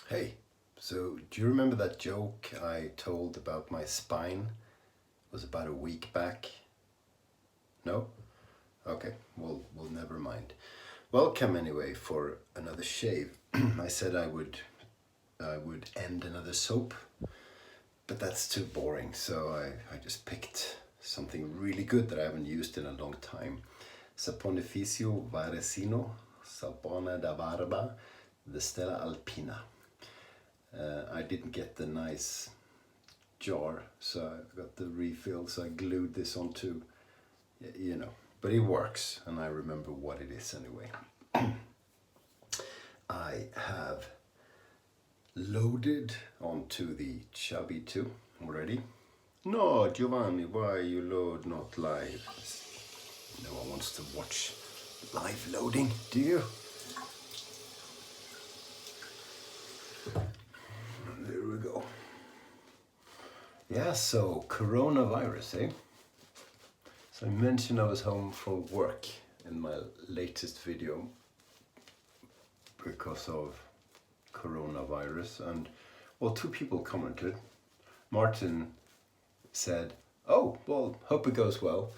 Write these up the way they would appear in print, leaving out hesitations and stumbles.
Hey, so do you remember that joke I told about my spine? It was about a week back. No? Okay, well, never mind. Welcome anyway for another shave. I said I would end another soap, but that's too boring. So I just picked something really good that I haven't used in a long time. Saponificio Varesino, Sapone da Barba, the Stella Alpina. I didn't get the nice jar, so I got the refill, so I glued this onto, but it works, and I remember what it is anyway. I have loaded onto the Chubby 2 already. No, Giovanni, why you load not live? No one wants to watch live loading, do you? There we go. Yeah, so coronavirus, eh? So I mentioned I was home from work in my latest video because of coronavirus, and well, two people commented. Martin said, "Oh, well, hope it goes well,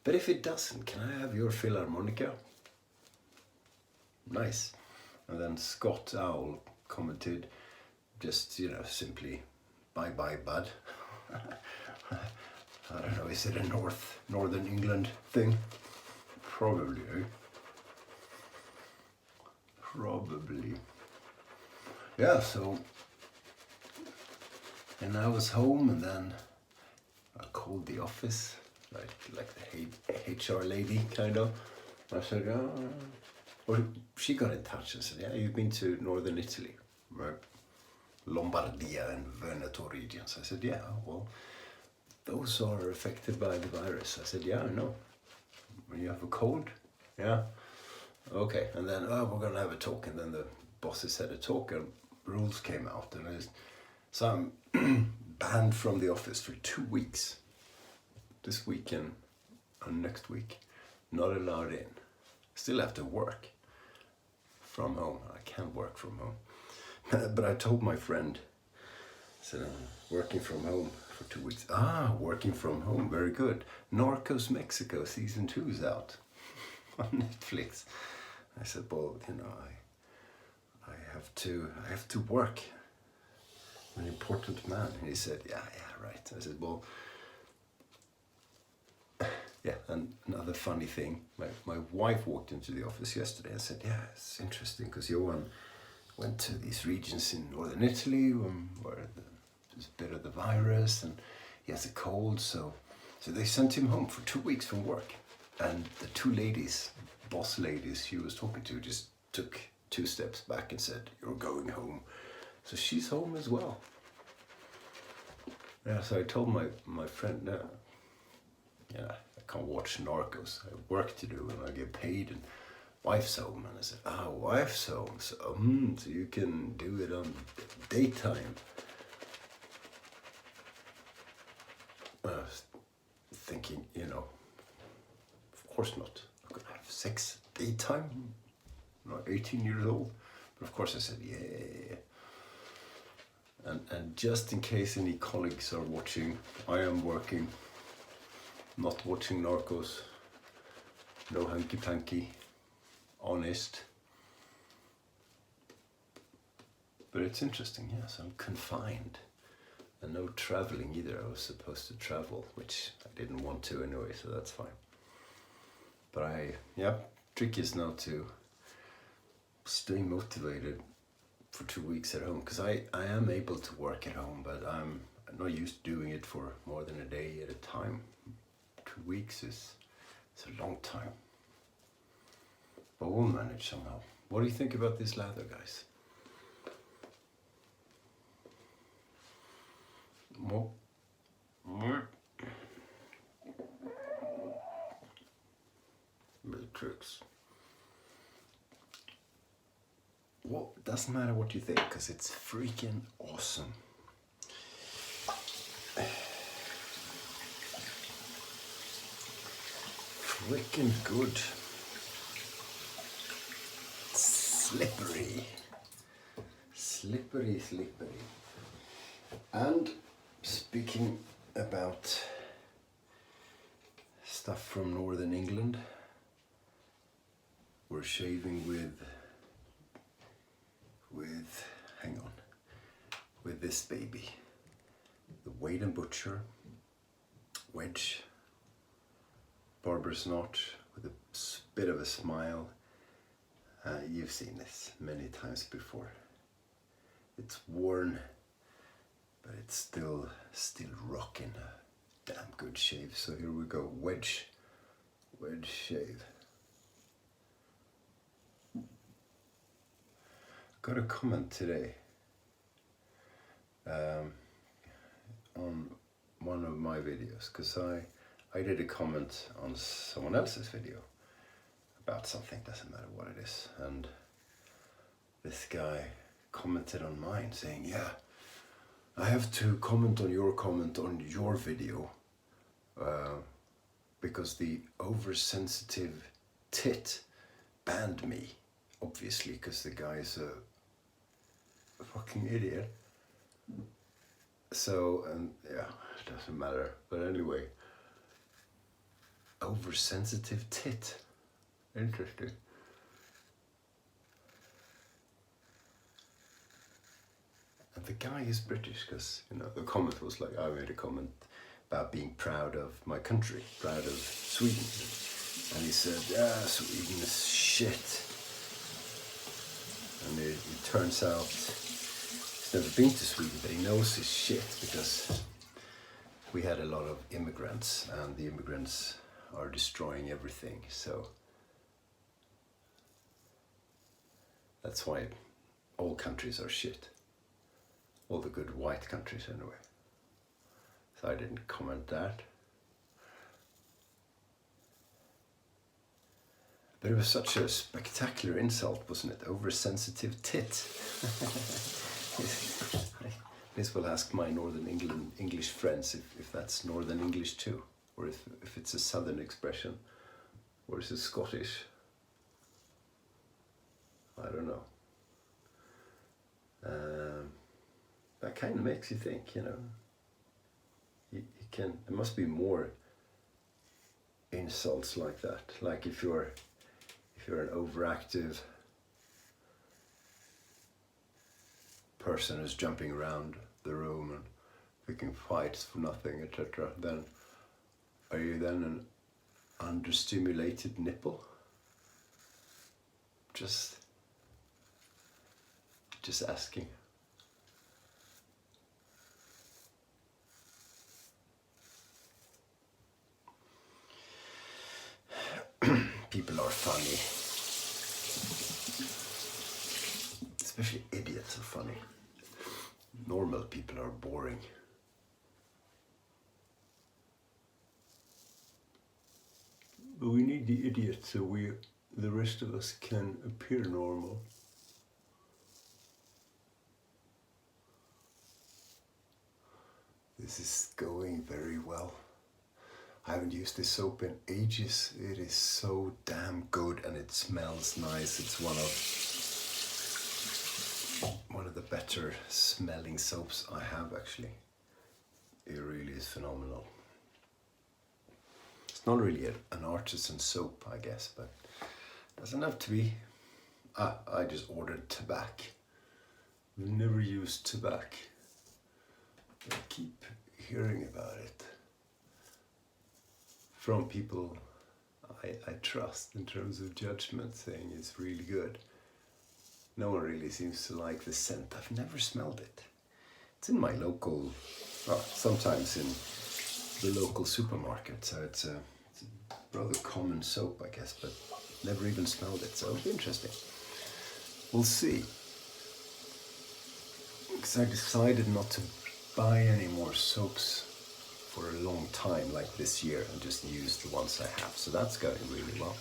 but if it doesn't, can I have your Philharmonica?" Nice. And then Scott Owl commented, just simply, "Bye bye, bud." I don't know, is it a northern England thing? Probably, eh? Probably. Yeah, so, and I was home, and then I called the office, like the HR lady, kind of. I said, or she got in touch and said, "Yeah, you've been to northern Italy, right? Lombardia and Veneto regions." I said, "Yeah, well, those are affected by the virus." I said, "Yeah, I know. When you have a cold, yeah, okay." And then, we're gonna have a talk, and then the bosses had a talk, and rules came out, and so I'm banned from the office for 2 weeks. This weekend and next week, not allowed in. Still have to work from home. I can't work from home. But I told my friend, I said, "I'm working from home for 2 weeks." Working from home, very good. Narcos Mexico season 2 is out on Netflix. I said, "Well, I have to work. I'm an important man." And he said, "Yeah, right." I said, "Well, yeah." And another funny thing, my wife walked into the office yesterday and said, "Yeah, it's interesting because Johan went to these regions in northern Italy where there's a bit of the virus, and he has a cold, so they sent him home for 2 weeks from work." And the two ladies, boss ladies she was talking to, just took 2 steps back and said, "You're going home." So she's home as well. Yeah, so I told my friend, "No, I can't watch Narcos. I have work to do, and I get paid, and wife's home." And I said, "Wife's home, so you can do it on daytime." I was thinking, of course not. I'm gonna have sex daytime. I'm not 18 years old. But of course I said, yeah. And just in case any colleagues are watching, I am working, not watching Narcos, no hanky panky, honest. But it's interesting, yes, I'm confined. And no traveling either. I was supposed to travel, which I didn't want to anyway, so that's fine. But trick is now to stay motivated for 2 weeks at home, because I am able to work at home, but I'm not used to doing it for more than a day at a time. 2 weeks is a long time. But we'll manage somehow. What do you think about this lather, guys? Well, Matrix. Well, it doesn't matter what you think, because it's freaking awesome. Freaking good. slippery, slippery. And speaking about stuff from northern England, we're shaving with this baby, the Shave&Butcher wedge barber's notch with a bit of a smile. You've seen this many times before. It's worn, but it's still rocking a damn good shave. So here we go, wedge shave. Got a comment today on one of my videos, because I did a comment on someone else's video about something, doesn't matter what it is, and this guy commented on mine saying, yeah, I have to comment on your comment on your video because the oversensitive tit banned me, obviously, because the guy's a fucking idiot. So, and yeah, it doesn't matter, but anyway, oversensitive tit, interesting. And the guy is British, because, you know, the comment was like, I made a comment about being proud of my country, proud of Sweden, and he said, yeah, Sweden is shit. And it turns out he's never been to Sweden, but he knows his shit, because we had a lot of immigrants, and the immigrants are destroying everything. So that's why all countries are shit. All the good white countries anyway. So I didn't comment that. But it was such a spectacular insult, wasn't it? Oversensitive tit. This will ask my Northern England English friends if that's Northern English too, or if it's a Southern expression, or is it Scottish? I don't know. That kind of makes you think, you know. You can. There must be more insults like that. Like if you're an overactive person who's jumping around the room and picking fights for nothing, etc., then are you then an understimulated nipple? Just asking. People are funny. Especially idiots are funny. Normal people are boring. But we need the idiots so the rest of us can appear normal. This is going very well. I haven't used this soap in ages. It is so damn good and it smells nice. It's one of the better smelling soaps I have, actually. It really is phenomenal. It's not really an artisan soap, I guess, but it doesn't have to be. I just ordered tobacco. I've never used tobacco. I keep hearing about it from people I trust in terms of judgment, saying it's really good. No one really seems to like the scent. I've never smelled it. It's in my local, well, sometimes in the local supermarket, so it's a rather common soap, I guess, but never even smelled it, so it'll be interesting. We'll see. Because I decided not to buy any more soaps for a long time, like this year, and just use the ones I have. So that's going really well.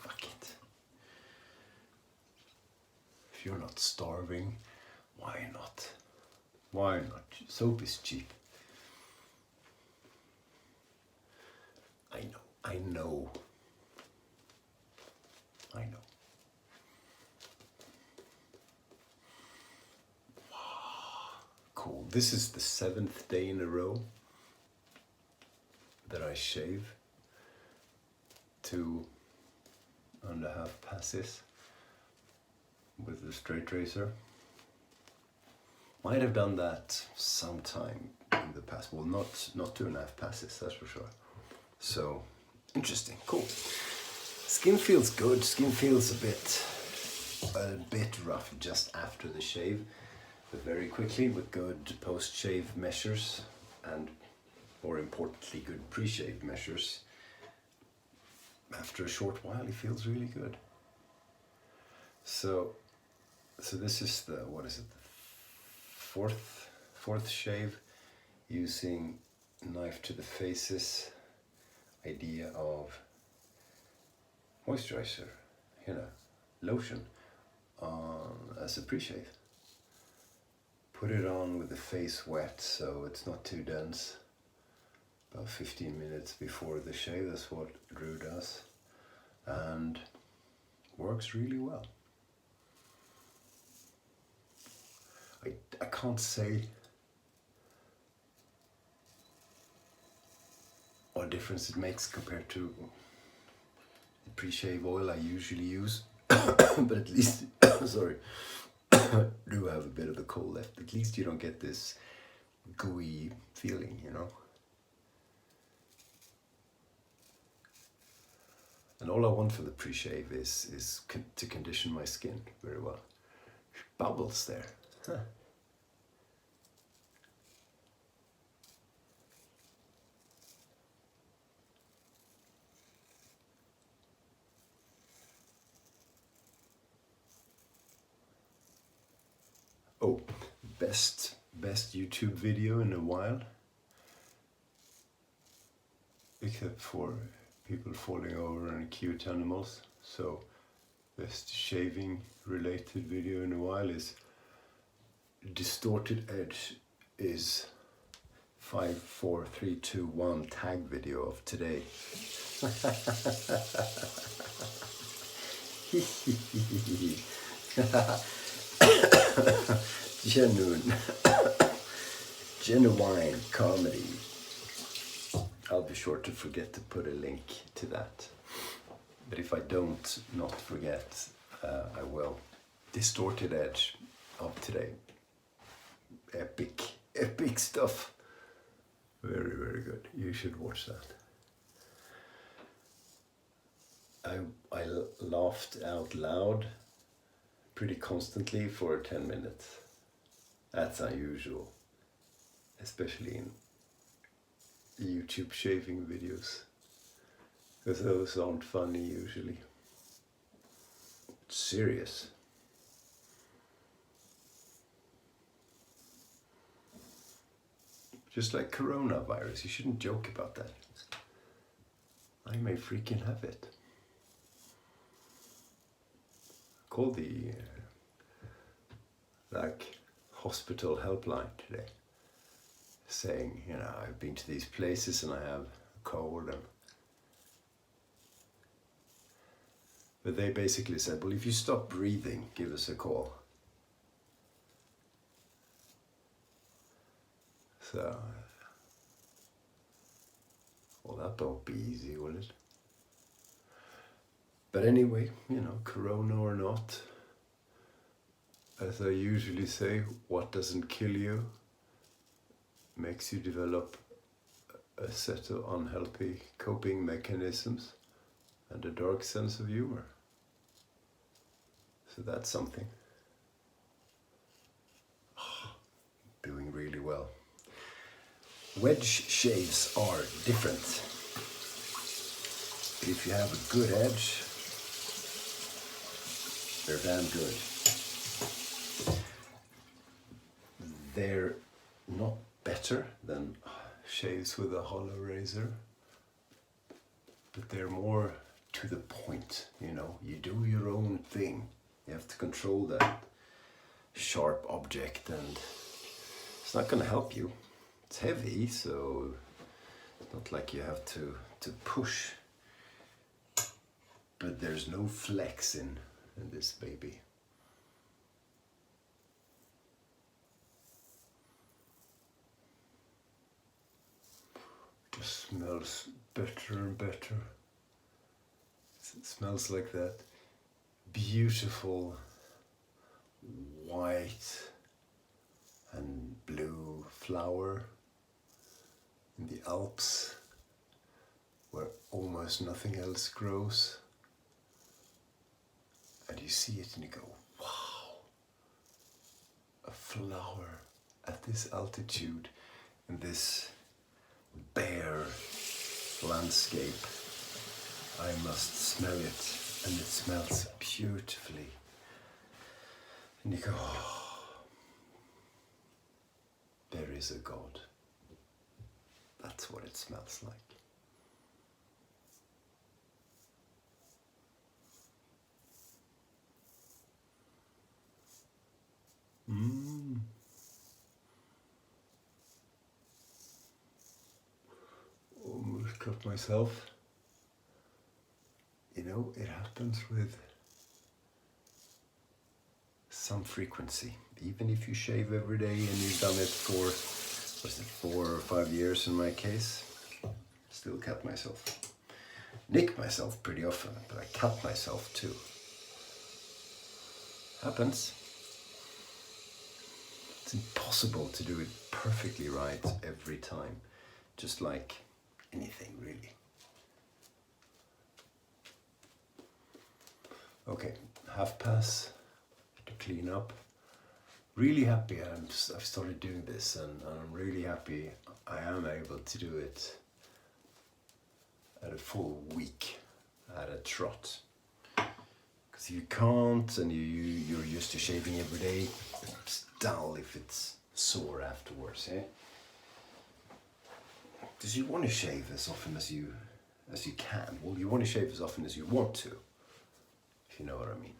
Fuck it. If you're not starving, why not? Why not? Soap is cheap. I know. cool. This is the 7th day in a row that I shave 2.5 passes with the straight razor. Might have done that sometime in the past. Well, not 2.5 passes, that's for sure. So interesting, cool. Skin feels good. Skin feels a bit rough just after the shave, but very quickly with good post-shave measures and, more importantly, good pre-shave measures. After a short while, it feels really good. So this is the, what is it, the fourth shave using knife to the faces idea of moisturizer, lotion as a pre-shave. Put it on with the face wet so it's not too dense. About 15 minutes before the shave, that's what Drew does, and works really well. I can't say what difference it makes compared to the pre-shave oil I usually use, but at least, sorry, I do have a bit of a cold left. At least you don't get this gooey feeling, And all I want for the pre-shave is to condition my skin very well. Bubbles there. Huh. Oh, best YouTube video in a while, except for people falling over and cute animals. So best shaving related video in a while is distorted edge is 5, 4, 3, 2, 1 tag video of today. Genuine comedy. I'll be sure to forget to put a link to that. But if I don't not forget, I will. Distorted edge of today. Epic stuff. Very, very good. You should watch that. I laughed out loud pretty constantly for 10 minutes. That's unusual, especially in YouTube shaving videos, because those aren't funny usually. It's serious. Just like coronavirus, you shouldn't joke about that. I may freaking have it. Call the hospital helpline today, saying, I've been to these places and I have a cold, but they basically said, well, if you stop breathing, give us a call. So, well, that won't be easy, will it? But anyway, corona or not, as I usually say, what doesn't kill you makes you develop a set of unhealthy coping mechanisms and a dark sense of humor. So that's something. Doing really well. Wedge shaves are different. If you have a good edge, they're damn good. They're not better than shaves with a hollow razor, but they're more to the point, you do your own thing. You have to control that sharp object, and it's not going to help you. It's heavy, so it's not like you have to push, but there's no flex in this baby. just smells better and better. It smells like that beautiful white and blue flower in the Alps where almost nothing else grows. And you see it and you go, wow, a flower at this altitude in this bare landscape. I must smell it, and it smells beautifully. And you go, oh, there is a God. That's what it smells like. Almost cut myself. You know, it happens with some frequency. Even if you shave every day and you've done it for, 4 or 5 years in my case, still cut myself. Nick myself pretty often, but I cut myself too. Happens. It's impossible to do it perfectly right every time, just like anything really. Okay, half pass to clean up. Really happy I've started doing this, and I'm really happy I am able to do it at a full week at a trot. Because you can't, and you're used to shaving every day, it's dull if it's sore afterwards, eh? Because you want to shave as often as you can. Well, you want to shave as often as you want to, if you know what I mean.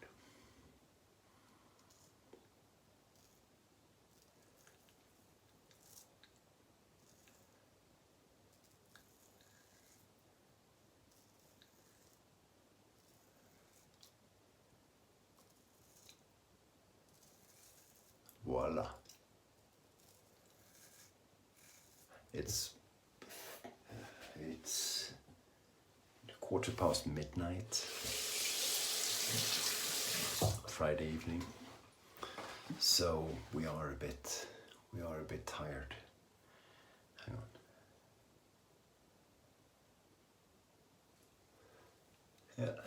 Voila. It's midnight, Friday evening. So we are a bit tired. Hang on. Yeah.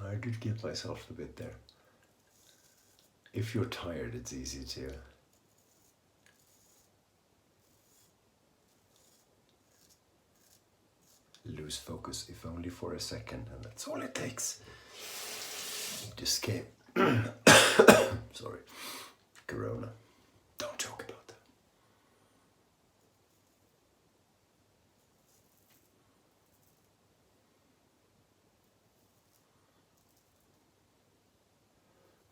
I did get myself a bit there. If you're tired, it's easy to lose focus, if only for a second, and that's all it takes. Just came. Sorry. Corona. Don't joke about that.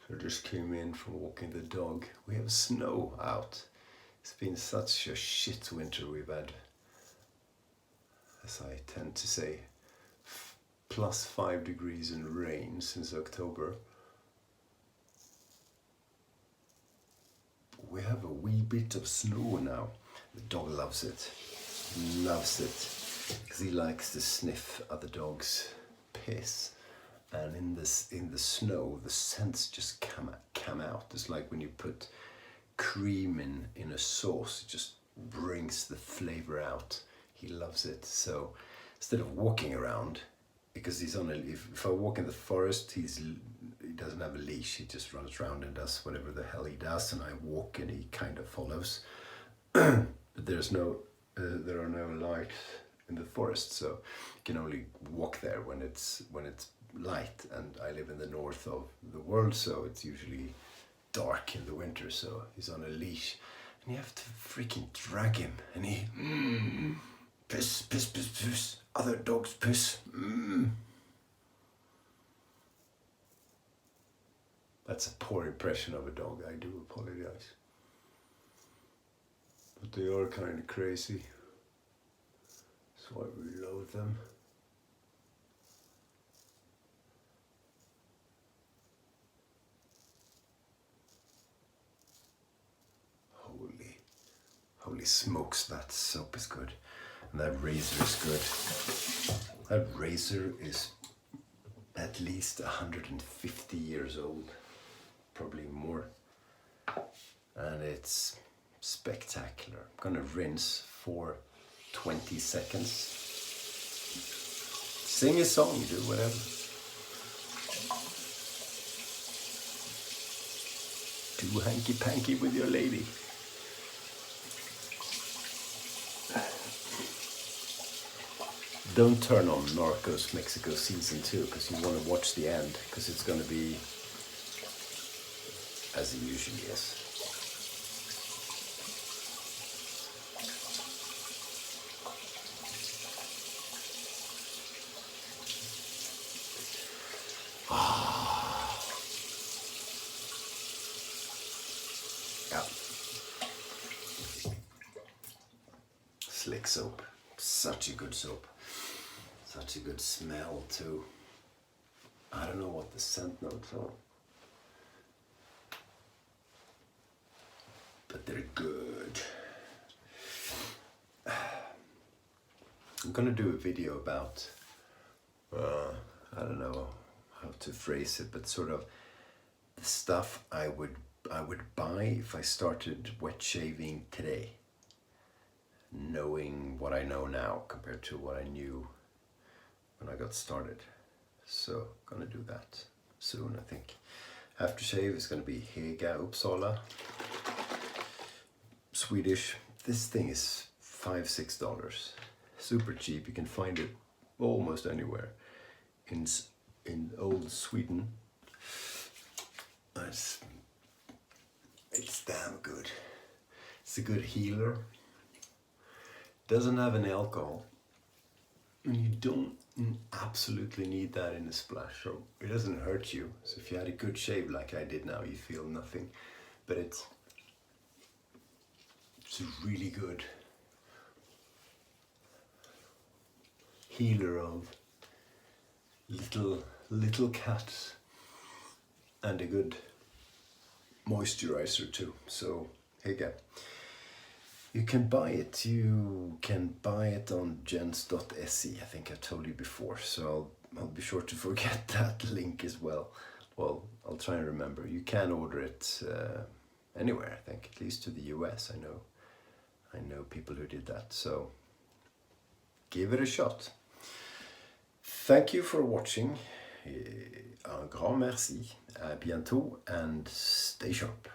I just came in from walking the dog. We have snow out. It's been such a shit winter we've had. As I tend to say, plus 5 degrees and rain since October. We have a wee bit of snow now. The dog loves it. He loves it because he likes to sniff other dogs' piss. And in the snow, the scents just come out. It's like when you put cream in a sauce, it just brings the flavor out. He loves it. So instead of walking around, because he's on if I walk in the forest, he doesn't have a leash. He just runs around and does whatever the hell he does, and I walk and he kind of follows. But there are no lights in the forest, so you can only walk there when it's light. And I live in the north of the world, so it's usually dark in the winter. So he's on a leash, and you have to freaking drag him, and he. Piss, piss, piss, piss. Other dogs piss. That's a poor impression of a dog. I do apologize. But they are kind of crazy. So I reload them. holy smokes, that soap is good. And that razor is good. That razor is at least 150 years old, probably more. And it's spectacular. I'm gonna rinse for 20 seconds. Sing a song, do whatever. Do hanky-panky with your lady. Don't turn on Narcos Mexico Season 2 because you want to watch the end, because it's going to be as it usually is. Yeah. Slick soap. Such a good soap. Such a good smell too. I don't know what the scent notes are, but they're good. I'm gonna do a video about, I don't know how to phrase it, but sort of the stuff I would buy if I started wet shaving today, knowing what I know now compared to what I knew when I got started. So gonna do that soon, I think. Aftershave is gonna be HEGA Uppsala, Swedish. This thing is $5-6, super cheap. You can find it almost anywhere in old Sweden. It's damn good. It's a good healer. Doesn't have any alcohol, and you don't absolutely need that in a splash, so it doesn't hurt you. So if you had a good shave like I did now, you feel nothing, but it's a really good healer of little cats, and a good moisturizer too. So HEGA. You can buy it. You can buy it on gens.se. I think I told you before, so I'll be sure to forget that link as well. Well, I'll try and remember. You can order it anywhere, I think, at least to the US. I know people who did that, so give it a shot. Thank you for watching. Un grand merci. À bientôt and stay sharp.